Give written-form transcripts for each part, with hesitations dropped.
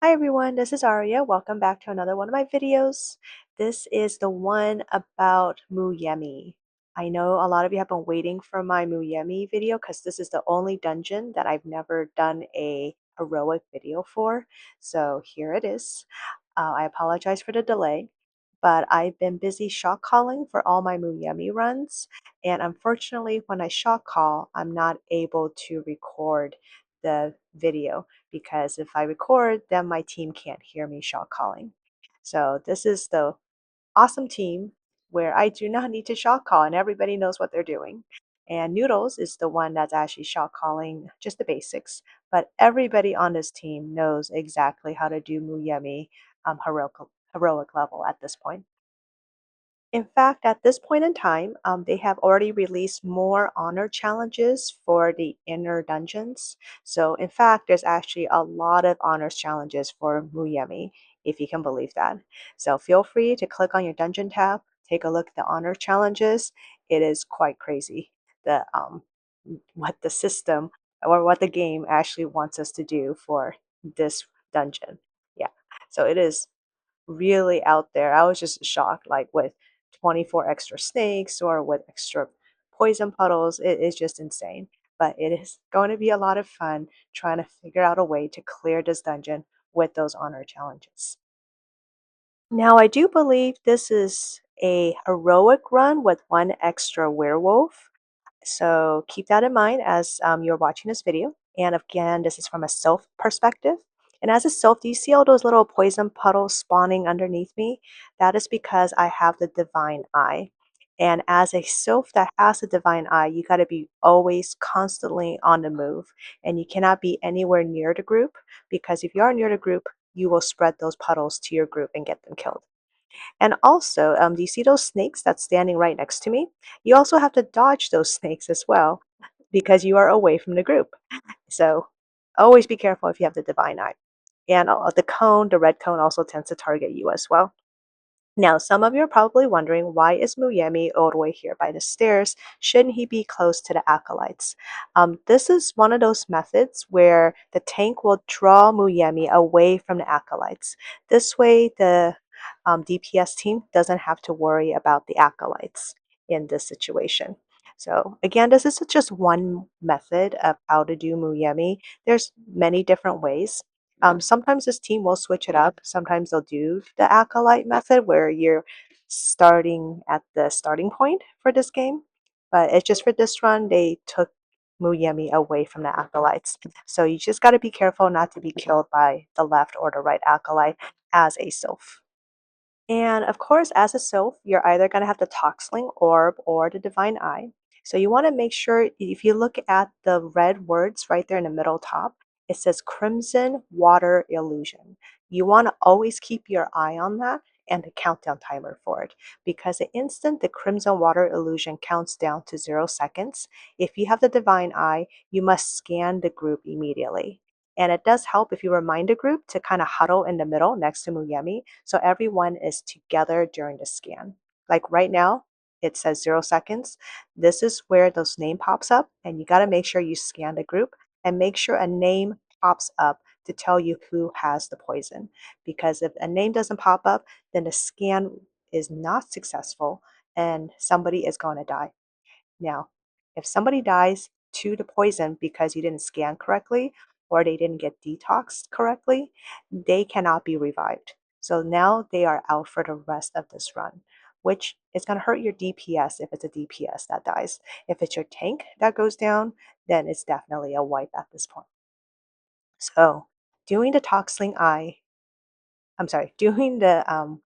Hi everyone, this is Aria. Welcome back to another one of my videos. This is the one about Mu Yemi. I know a lot of you have been waiting for my Mu Yemi video because this is the only dungeon that I've never done a heroic video for. So here it is. I apologize for the delay, but I've been busy shot calling for all my Mu Yemi runs. And unfortunately, when I shot call, I'm not able to record the video because if I record, then my team can't hear me shot calling. So this is the awesome team where I do not need to shot call and everybody knows what they're doing. And Noodles is the one that's actually shot calling just the basics, but everybody on this team knows exactly how to do Mu Yemi heroic level at this point. In fact, at this point in time, they have already released more honor challenges for the inner dungeons. So, in fact, there's actually a lot of honors challenges for Muyemi, if you can believe that. So, feel free to click on your dungeon tab, take a look at the honor challenges. It is quite crazy what the system or what the game actually wants us to do for this dungeon. Yeah, so it is really out there. I was just shocked, like with 24 extra snakes or with extra poison puddles. It is just insane. But it is going to be a lot of fun trying to figure out a way to clear this dungeon with those honor challenges. Now, I do believe this is a heroic run with one extra werewolf. So keep that in mind as you're watching this video. And again, this is from a Sylph perspective. And as a Sylph, do you see all those little poison puddles spawning underneath me? That is because I have the Divine Eye. And as a Sylph that has the Divine Eye, you got to be always constantly on the move. And you cannot be anywhere near the group because if you are near the group, you will spread those puddles to your group and get them killed. And also, do you see those snakes that's standing right next to me? You also have to dodge those snakes as well because you are away from the group. So always be careful if you have the Divine Eye. And the cone, the red cone, also tends to target you as well. Now, some of you are probably wondering, why is Muyemi all the way here by the stairs? Shouldn't he be close to the acolytes? This is one of those methods where the tank will draw Muyemi away from the acolytes. This way, the DPS team doesn't have to worry about the acolytes in this situation. So again, this is just one method of how to do Muyemi. There's many different ways. Sometimes this team will switch it up. Sometimes they'll do the acolyte method where you're starting at the starting point for this game. But it's just for this run, they took Muyemi away from the acolytes. So you just got to be careful not to be killed by the left or the right acolyte as a sylph. And of course, as a sylph, you're either going to have the Toxling Orb or the Divine Eye. So you want to make sure, if you look at the red words right there in the middle top, it says Crimson Water Illusion. You want to always keep your eye on that and the countdown timer for it, because the instant the Crimson Water Illusion counts down to 0 seconds, if you have the Divine Eye, you must scan the group immediately. And it does help if you remind a group to kind of huddle in the middle next to Muyemi so everyone is together during the scan. Like right now, it says 0 seconds. This is where those name pops up, and you got to make sure you scan the group and make sure a name pops up to tell you who has the poison. Because if a name doesn't pop up, then the scan is not successful and somebody is going to die. Now, if somebody dies to the poison because you didn't scan correctly or they didn't get detoxed correctly, they cannot be revived. So now they are out for the rest of this run, which is going to hurt your DPS if it's a DPS that dies. If it's your tank that goes down, then it's definitely a wipe at this point. So doing the Toxling Eye, doing the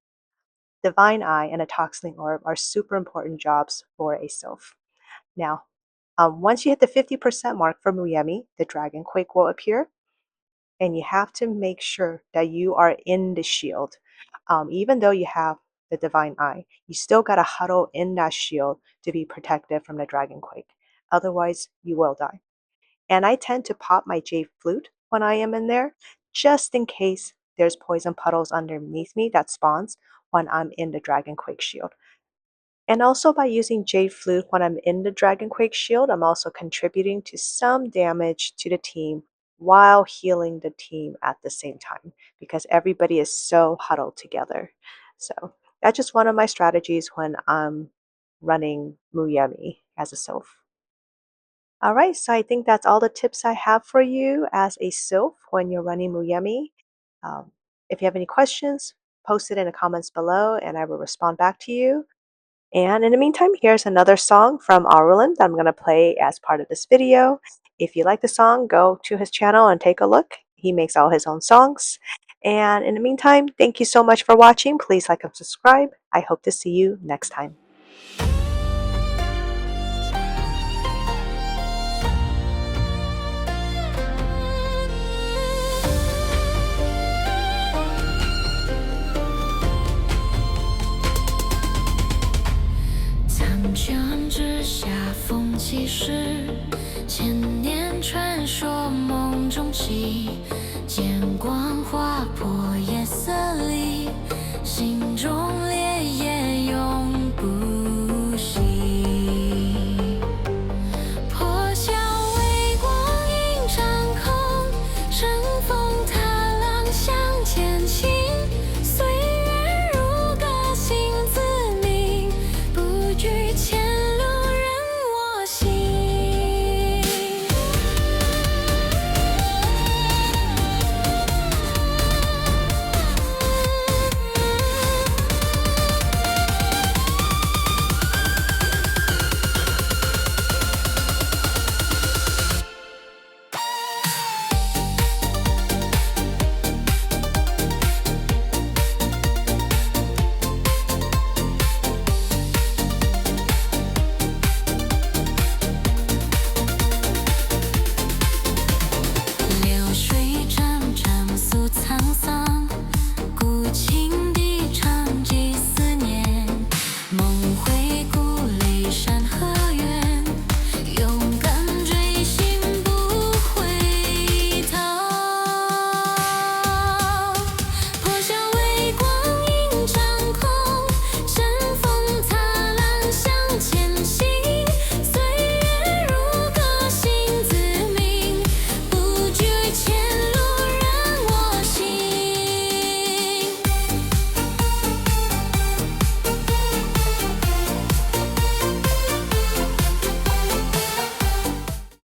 Divine Eye and a Toxling Orb are super important jobs for a Sylph. Now, once you hit the 50% mark for Muyemi, the Dragon Quake will appear, and you have to make sure that you are in the shield. Even though you have the Divine Eye, you still got to huddle in that shield to be protected from the Dragon Quake. Otherwise, you will die. And I tend to pop my Jade Flute when I am in there, just in case there's poison puddles underneath me that spawns when I'm in the Dragon Quake shield. And also by using Jade Flute when I'm in the Dragon Quake shield, I'm also contributing to some damage to the team while healing the team at the same time because everybody is so huddled together. So that's just one of my strategies when I'm running Mu Yemi as a Sylph. All right, so I think that's all the tips I have for you as a Sylph when you're running Mu Yemi. Um, if you have any questions, post it in the comments below and I will respond back to you. And in the meantime, here's another song from Aurelin that I'm going to play as part of this video. If you like the song, go to his channel and take a look. He makes all his own songs. And in the meantime, thank you so much for watching. Please like and subscribe. I hope to see you next time.苍穹之下，风起时，千年传说梦中起，剑光划破夜色里，心中。